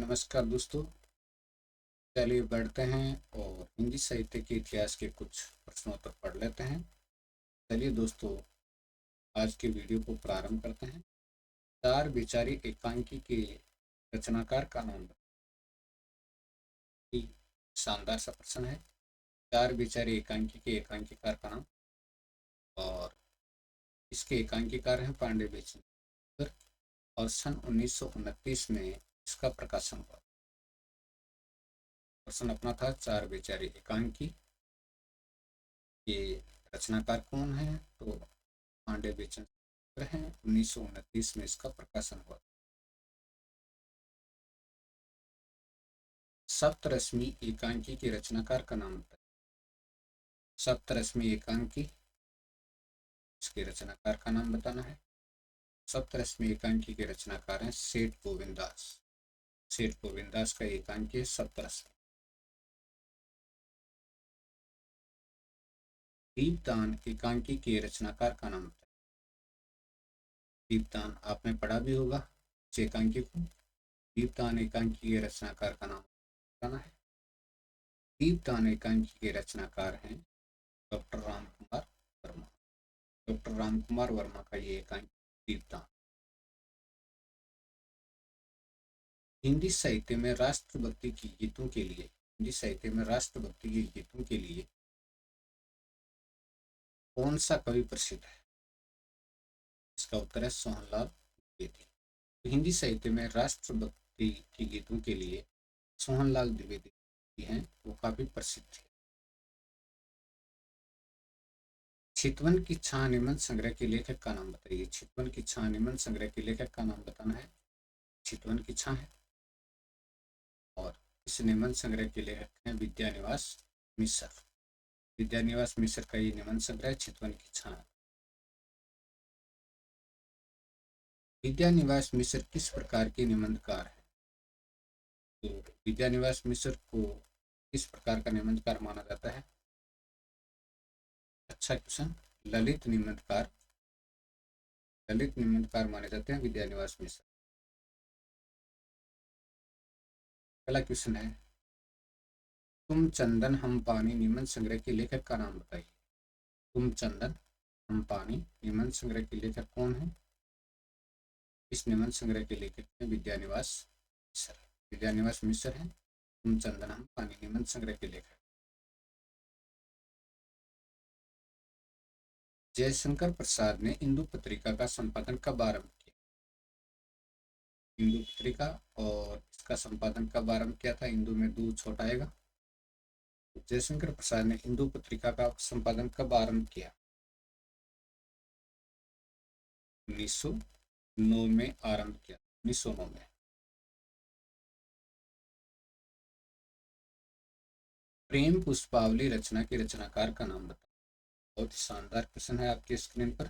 नमस्कार दोस्तों। चलिए बढ़ते हैं और हिंदी साहित्य के इतिहास के कुछ प्रश्नों तक पढ़ लेते हैं। चलिए दोस्तों, आज के वीडियो को प्रारंभ करते हैं। चार बेचारी एकांकी के रचनाकार का नाम बताइए। शानदार सा प्रश्न है। चार बेचारी एकांकी के एकांकीकार का नाम, और इसके एकांकीकार हैं पांडे बेचन, और सन 1929 में इसका प्रकाशन हुआ। प्रश्न अपना था, चार बेचारी एकांकी के रचनाकार कौन है? तो पांडे बेचन हैं। 1929 में इसका प्रकाशन हुआ। सप्तरश्मि एकांकी के रचनाकार का नाम बताइए। सप्तरश्मि एकांकी, इसके रचनाकार का नाम बताना है। सप्तरश्मि एकांकी के रचनाकार हैं सेठ गोविंद दास। सेठ गोविंद दास का एकांकी है सप्तरश्मि। दीपदान एकांकी के रचनाकार का नाम बताइए। दीपदान आपने पढ़ा भी होगा इस एकांकी को। दीपदान एकांकी के रचनाकार का नाम बताना है। दीपदान एकांकी के रचनाकार हैं डॉक्टर राम कुमार वर्मा। डॉक्टर राम कुमार वर्मा का ये एकांकी दीपदान। हिंदी साहित्य में राष्ट्रभक्ति की गीतों के लिए, हिंदी साहित्य में राष्ट्रभक्ति के गीतों के लिए कौन सा कवि प्रसिद्ध है? इसका उत्तर है सोहनलाल द्विवेदी। तो हिंदी साहित्य में राष्ट्रभक्ति के गीतों के लिए सोहनलाल द्विवेदी हैं, वो काफी प्रसिद्ध है। चितवन की छां निबंध संग्रह के लेखक का नाम बताइए। चितवन की छां निबंध संग्रह के लेखक का नाम बताना है। चितवन की छां है, और इस निबंध संग्रह के लेखक हैं विद्यानिवास मिश्र। विद्यानिवास मिश्र का ये निबंध संग्रह चितवन की छां। विद्यानिवास मिश्र किस प्रकार के निबंधकार हैं? तो विद्यानिवास मिश्र को किस प्रकार का निबंधकार माना जाता है? अच्छा क्वेश्चन। ललित निबंधकार, ललित निबंधकार माने जाते हैं विद्यानिवास मिश्र। पहला क्वेश्चन है, तुम चंदन हम पानी निबंध संग्रह के लेखक का नाम बताइए। तुम चंदन हम पानी निबंध संग्रह के लेखक कौन है? इस निबंध संग्रह के लेखक हैं विद्यानिवास मिश्र। विद्यानिवास मिश्र हैं तुम चंदन हम पानी निबंध संग्रह के लेखक। जयशंकर प्रसाद ने इंदु पत्रिका का संपादन कब आरंभ किया? इंदु पत्रिका, और इसका संपादन कब आरंभ किया था? इंदु में दो छोटा आएगा। जयशंकर प्रसाद ने इंदु पत्रिका का संपादन कब आरंभ किया? 1909 में आरंभ किया। 1909 में। प्रेम पुष्पावली रचना के रचनाकार का नाम बताओ। बहुत ही शानदार क्वेश्चन है आपके स्क्रीन पर।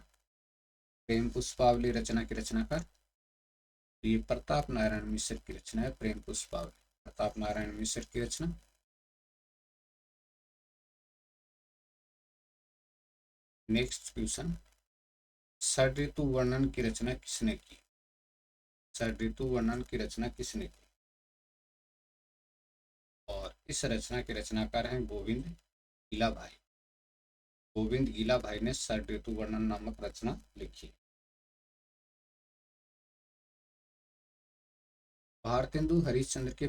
प्रेम पुष्पावली रचना के रचनाकार, ये प्रताप नारायण मिश्र की रचना है। प्रेम पुष्पावली प्रताप नारायण मिश्र की रचना। नेक्स्ट क्वेश्चन, षड ऋतु वर्णन की रचना किसने की? षड ऋतु वर्णन की रचना किसने की? और इस रचना के रचनाकार हैं गोविंद गीला भाई। गोविंद गीला भाई ने षड ऋतु वर्णन नामक रचना लिखी। भारतेंदु हरिश्चंद्र के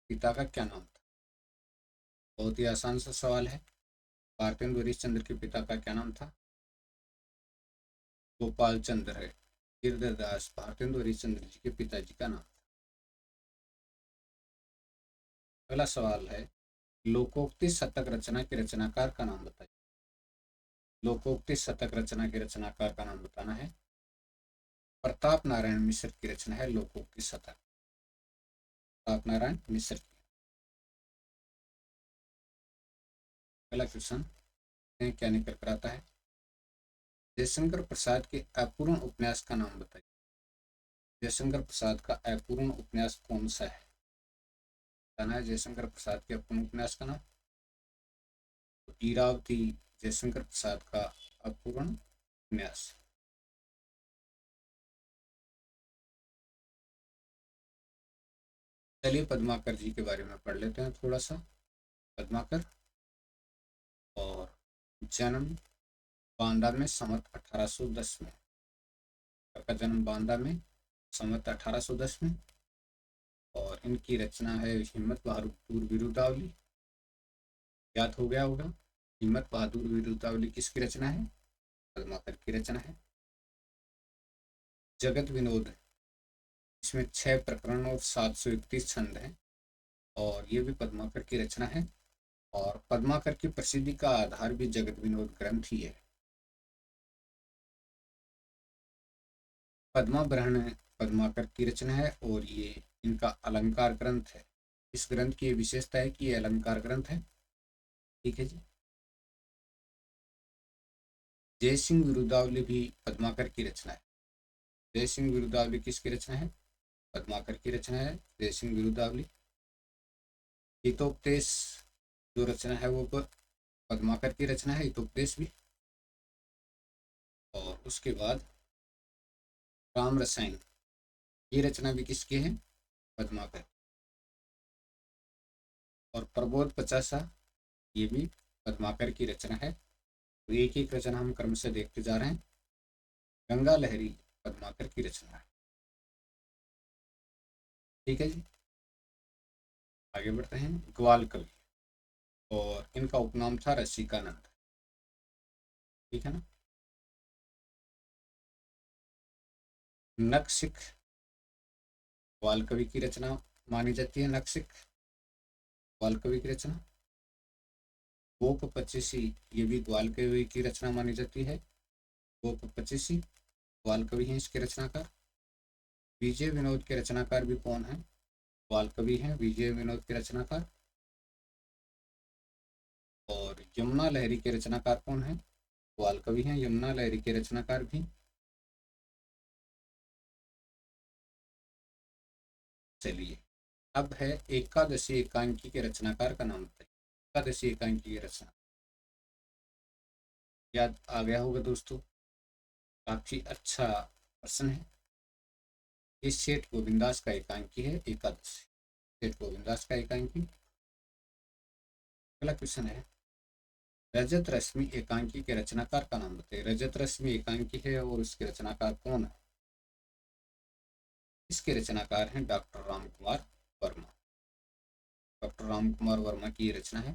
पिता का क्या नाम था? बहुत ही आसान सा सवाल है। भारतेंदु हरिश्चंद्र के पिता का क्या नाम था? गोपाल चंद्र है। गिरधरदास भारतेंदु हरिश्चंद्र जी के पिताजी का नाम। अगला सवाल है, लोकोक्ति शतक रचना के रचनाकार का नाम बताइए। लोकोक्ति शतक रचना के रचनाकार का नाम बताना है। प्रताप नारायण मिश्र की रचना है लोकोक्ति शतक। प्रताप नारायण मिश्र की। अगला क्वेश्चन क्या निकल कर आता है? जयशंकर प्रसाद के अपूर्ण उपन्यास का नाम बताइए। जयशंकर प्रसाद का अपूर्ण उपन्यास कौन सा है? बताना है जयशंकर प्रसाद के अपूर्ण उपन्यास का नाम। तो इरावती जयशंकर प्रसाद का अपूर्ण उपन्यास। चलिए पद्माकर जी के बारे में पढ़ लेते हैं थोड़ा सा। पद्माकर और जन्म बांदा में संवत 1810 में। का जन्म बांदा में संवत 1810 में। और इनकी रचना है हिम्मत बहादुर बिरुदावली। याद हो गया होगा, हिम्मत बहादुर बिरुदावली किसकी रचना है? पद्माकर की रचना है। जगत विनोद, इसमें 6 प्रकरण और 731 छंद हैं और ये भी पद्माकर की रचना है। और पद्माकर की प्रसिद्धि का आधार भी जगत विनोद ग्रंथ ही है। पद्माभरण पद्माकर की रचना है और ये इनका अलंकार ग्रंथ है। इस ग्रंथ की ये विशेषता है कि ये अलंकार ग्रंथ है। ठीक है जी। जय सिंह विरुदावली भी पद्माकर की रचना है। जय सिंह विरुदावली किसकी रचना है? पद्माकर की रचना है जय सिंह विरुदावली। हितोपदेश जो रचना है वो पद्माकर की रचना है, हितोपदेश भी। और उसके बाद राम रसायन, ये रचना भी किसकी है? पद्माकर। और प्रबोध पचासा, ये भी पद्माकर की रचना है। तो एक एक रचना हम क्रम से देखते जा रहे हैं। गंगा लहरी पद्माकर की रचना है। ठीक है जी। आगे बढ़ते हैं। ग्वाल कवि और इनका उपनाम था रसिकानंद। ठीक है ना। नखशिख ग्वाल कवि की रचना मानी जाती है। नखशिख ग्वाल कवि की रचना। गोप पचीसी, ये भी ग्वाल कवि की रचना मानी जाती है। गोप पचीसी ग्वाल कवि हैं इसके रचनाकार। विजय विनोद के रचनाकार भी कौन है? ग्वाल कवि हैं विजय विनोद के रचनाकार। और यमुना लहरी के रचनाकार कौन है? ग्वाल कवि हैं यमुना लहरी के रचनाकार भी। चलिए, अब है एकादशी एकांकी के रचनाकार का नाम बताइए। एकादशी एकांकी की रचना याद आ गया होगा दोस्तों, काफी अच्छा प्रश्न है। ये सेठ गोविंदास का एकांकी है एकादशी। सेठ गोविंदास का एकांकी। अगला क्वेश्चन है, रजत रश्मि एकांकी के रचनाकार का नाम बताइए। रजत रश्मि एकांकी है और उसके रचनाकार कौन है? इसके रचनाकार हैं डॉक्टर राम कुमार वर्मा। डॉक्टर राम कुमार वर्मा की रचना है।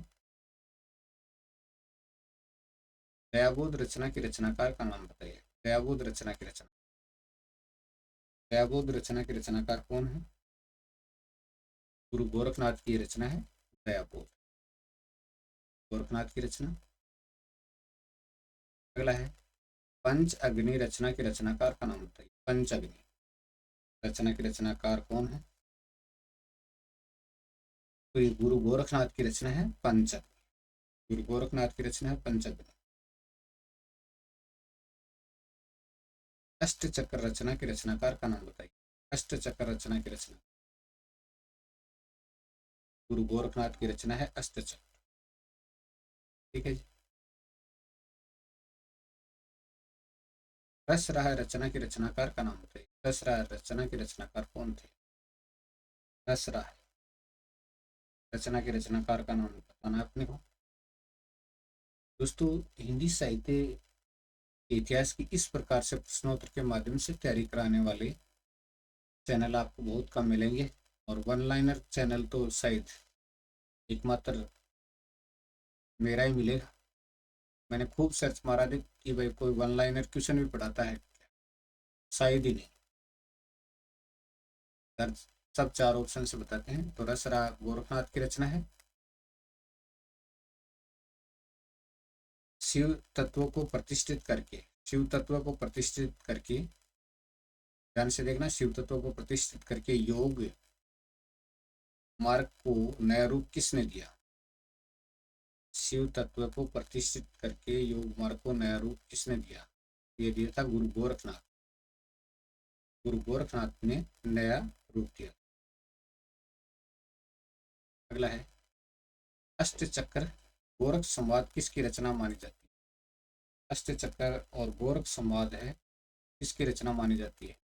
दयाबोध रचना के रचनाकार का नाम बताइए। दयाबोध रचना की रचना, दयाबोध रचना के रचनाकार कौन है? गुरु गोरखनाथ की रचना है दयाबोध। गोरखनाथ की रचना। अगला है, पंच अग्नि रचना के रचनाकार का नाम बताइए। पंच अग्नि रचना के रचनाकार कौन है? तो ये गुरु गोरखनाथ की रचना है पंच अग्नि। गुरु गोरखनाथ की रचना है पंच अग्नि। अष्ट चक्र रचना के रचनाकार का नाम बताइए। अष्ट चक्र रचना की रचना, गुरु गोरखनाथ की रचना है अष्ट चक्र। ठीक है जी। रस राय रचना के रचनाकार का नाम बताइए। रस राय रचना के रचनाकार कौन थे? रस राय रचना के रचनाकार का नाम बताना अपने को। दोस्तों, हिंदी साहित्य के इतिहास की इस प्रकार से प्रश्नोत्तर के माध्यम से तैयारी कराने वाले चैनल आपको बहुत कम मिलेंगे। और वन लाइनर चैनल तो शायद एकमात्र मेरा ही मिलेगा। मैंने खूब सर्च मारा दे कि भाई कोई वन लाइनर क्वेश्चन भी पढ़ाता है, शायद ही नहीं। सर सब 4 ऑप्शन से बताते हैं। तो रसरा गोरखनाथ की रचना है। शिव तत्व को प्रतिष्ठित करके, शिव तत्व को प्रतिष्ठित करके, ध्यान से देखना, शिव तत्व को प्रतिष्ठित करके योग मार्ग को नया रूप किसने दिया? शिव तत्व को प्रतिष्ठित करके योग मार्ग को नया रूप किसने दिया? ये दिया था गुरु गोरखनाथ। गुरु गोरखनाथ ने नया रूप दिया। अगला है, अष्ट चक्र गोरख संवाद किसकी रचना मानी जाती है? अष्ट चक्र और गोरख संवाद है, किसकी रचना मानी जाती है?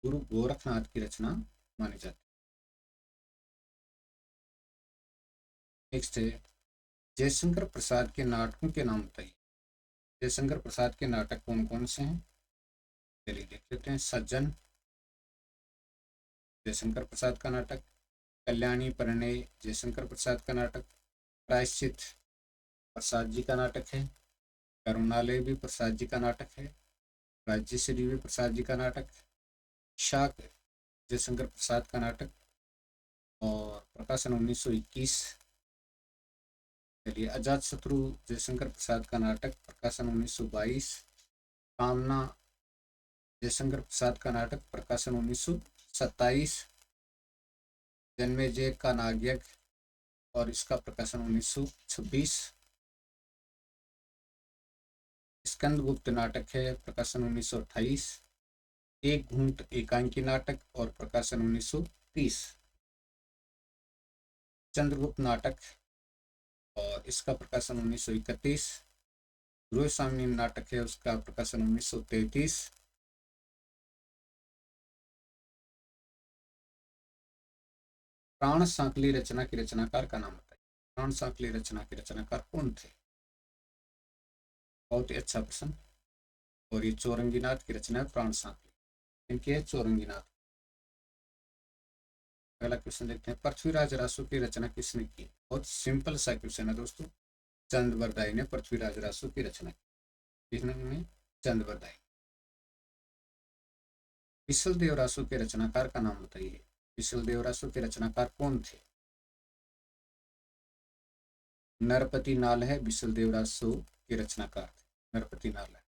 गुरु गोरखनाथ की रचना मानी जाती है। नेक्स्ट है जयशंकर प्रसाद के नाटकों के नाम बताइए। जयशंकर प्रसाद के नाटक कौन कौन से हैं? चलिए देख लेते हैं। सज्जन जयशंकर प्रसाद का नाटक, कल्याणी परिणय जयशंकर प्रसाद का नाटक, प्रायश्चित प्रसाद जी का नाटक है, करुणालय भी प्रसाद जी का नाटक है, राज्यश्री भी प्रसाद जी का नाटक, शाक जयशंकर प्रसाद का नाटक और प्रकाशन 1921। चलिए अजात शत्रु जयशंकर प्रसाद का नाटक, प्रकाशन 1922। कामना जयशंकर प्रसाद का नाटक, प्रकाशन 1927। जन्मेजय का नागयज्ञ और इसका प्रकाशन 1926। स्कंदगुप्त नाटक है, प्रकाशन 1928। एक घूंट एकांकी नाटक और प्रकाशन 1930। चंद्रगुप्त नाटक और इसका प्रकाशन 1931। गृहस्वामी नाटक है, उसका प्रकाशन 1933। प्राण सांकली रचना के रचनाकार का नाम बताइए। प्राण सांकली रचना के रचनाकार कौन थे? बहुत ही अच्छा प्रश्न। और ये चौरंगीनाथ की रचना है प्राण सांकली, इनकी है चौरंगीनाथ। अगला क्वेश्चन देखते हैं। पृथ्वीराज रासो की रचना किसने की? बहुत सिंपल सा क्वेश्चन है दोस्तों। चंद्रवरदाई ने पृथ्वीराज रासो की रचना की। किसने? चंद्रवरदाई। विशल देव रासो के रचनाकार का नाम बताइए। विशल देव रासो के रचनाकार कौन थे? नरपति नाल है विशल देव रासो के रचनाकार, नरपति नाल है।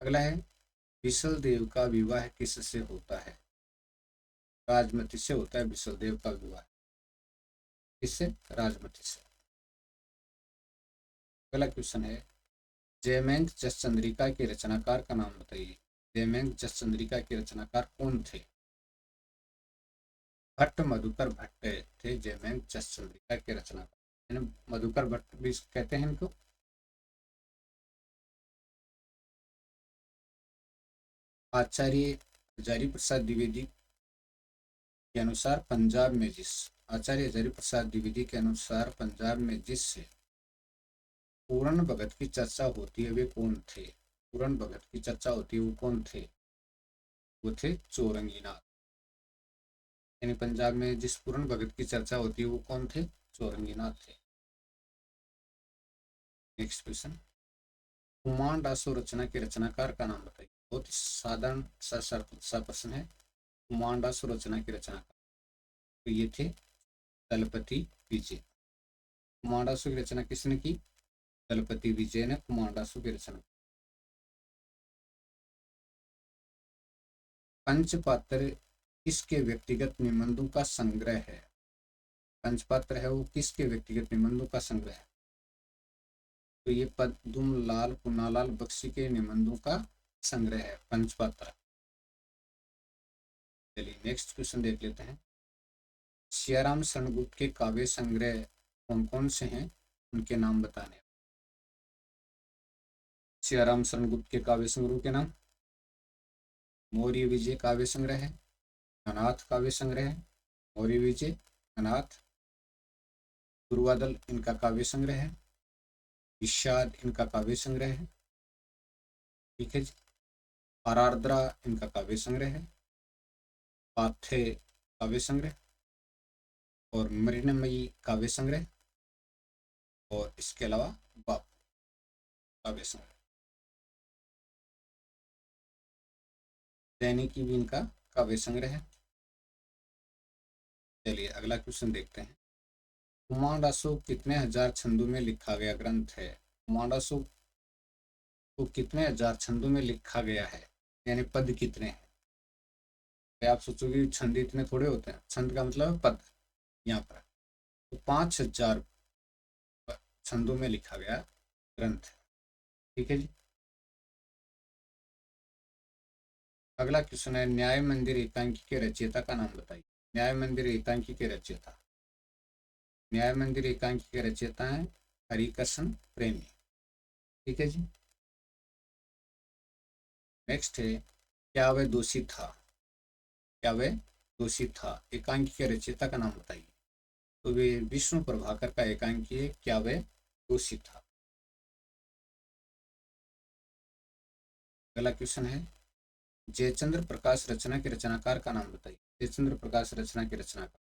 अगला है विशल देव का विवाह किससे होता है? राजमती से होता है विशल देव का विवाह। किससे? राजमती से। अगला क्वेश्चन है जयमेंग जसचंद्रिका के रचनाकार का नाम बताइए। जयमेंग जसचंद्रिका के रचनाकार कौन थे? भट्ट मधुकर भट्ट थे जयमेंग जसचंद्रिका के रचनाकार। मधुकर भट्ट भी कहते हैं इनको। आचार्य हजारी प्रसाद द्विवेदी के अनुसार पंजाब में जिस आचार्य हजारी प्रसाद द्विवेदी के अनुसार पंजाब में जिस पूरन भगत की चर्चा होती है वे कौन थे? पूरन भगत की चर्चा होती है वो कौन थे? वो थे चौरंगीनाथ। यानी पंजाब में जिस पूरन भगत की चर्चा होती है वो कौन थे? चौरंगीनाथ थे। Next question. कुमार डासो रचना के रचनाकार का नाम बताइए। बहुत ही साधारण सा प्रश्न है। कुमार डासो रचना के रचनाकार तो ये थे दलपति विजय। कुमार डासो की रचना किसने की? दलपति विजय ने कुमार डासो की रचना। पंचपात्र किसके व्यक्तिगत निबंधों का संग्रह है? पंचपात्र है वो किसके व्यक्तिगत निबंधों का संग्रह है? तो ये पद्म लाल कुनालाल बख्शी के निबंधों का संग्रह है पंचपात्र। चलिए नेक्स्ट क्वेश्चन देख लेते हैं। सियाराम शरणगुप्त के काव्य संग्रह कौन कौन से हैं? उनके नाम बताने। सियाराम शरणगुप्त के काव्य संग्रह के नाम। मौर्य विजय काव्य संग्रह है, अनाथ काव्य संग्रह है, मौर्य विजय, अनाथ। दुर्वादल इनका काव्य संग्रह है, विषाद इनका काव्य संग्रह है। ठीक है जी। आरार्द्रा इनका काव्य संग्रह है, पाथे काव्य संग्रह और मृणमयी काव्य संग्रह और इसके अलावा बाप काव्य संग्रह। दैनिकी भी इनका काव्य संग्रह है। चलिए अगला क्वेश्चन देखते हैं। कुमारडासु कितने हजार छंदों में लिखा गया ग्रंथ है? कुमारडासु को कितने हजार छंदों में लिखा गया है, यानी पद कितने हैं? आप सोचोगे छंद इतने थोड़े होते हैं, छंद का मतलब है पद। यहाँ पर तो 5000 छंदों में लिखा गया ग्रंथ। ठीक है जी। अगला क्वेश्चन है न्याय मंदिर एकांकी के रचयिता का नाम बताइए। न्याय मंदिर एकांकी के रचयिता। न्याय मंदिर एकांकी के रचयिता हैं हरिकृष्ण प्रेमी। ठीक है जी। नेक्स्ट है क्या वह दोषी था? क्या वह दोषी था एकांकी के रचयिता का नाम बताइए। तो वे विष्णु प्रभाकर का एकांकी है, क्या वह दोषी था? अगला क्वेश्चन है, जयचंद्र प्रकाश रचना के रचनाकार का नाम बताइए। जयचंद्र प्रकाश रचना के रचनाकार,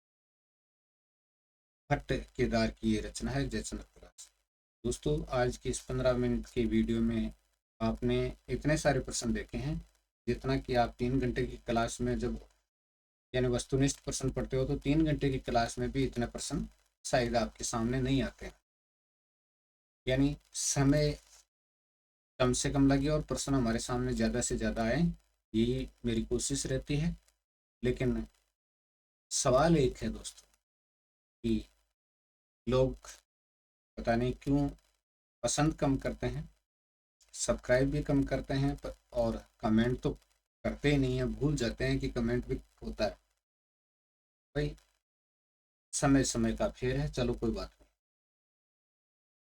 भट्ट केदार की ये रचना है जयचंद्र प्रकाश। दोस्तों, आज की इस 15 मिनट की वीडियो में आपने इतने सारे प्रश्न देखे हैं जितना कि आप 3 घंटे की क्लास में जब यानी वस्तुनिष्ठ प्रश्न पढ़ते हो तो 3 घंटे की क्लास में भी इतने प्रश्न शायद आपके सामने नहीं आते हैं। यानी समय कम से कम लगे और प्रश्न हमारे सामने ज़्यादा से ज़्यादा आए, यही मेरी कोशिश रहती है। लेकिन सवाल एक है दोस्तों कि लोग पता नहीं क्यों पसंद कम करते हैं, सब्सक्राइब भी कम करते हैं, और कमेंट तो करते ही नहीं है, भूल जाते हैं कि कमेंट भी होता है। भाई समय समय का फेर है, चलो कोई बात नहीं।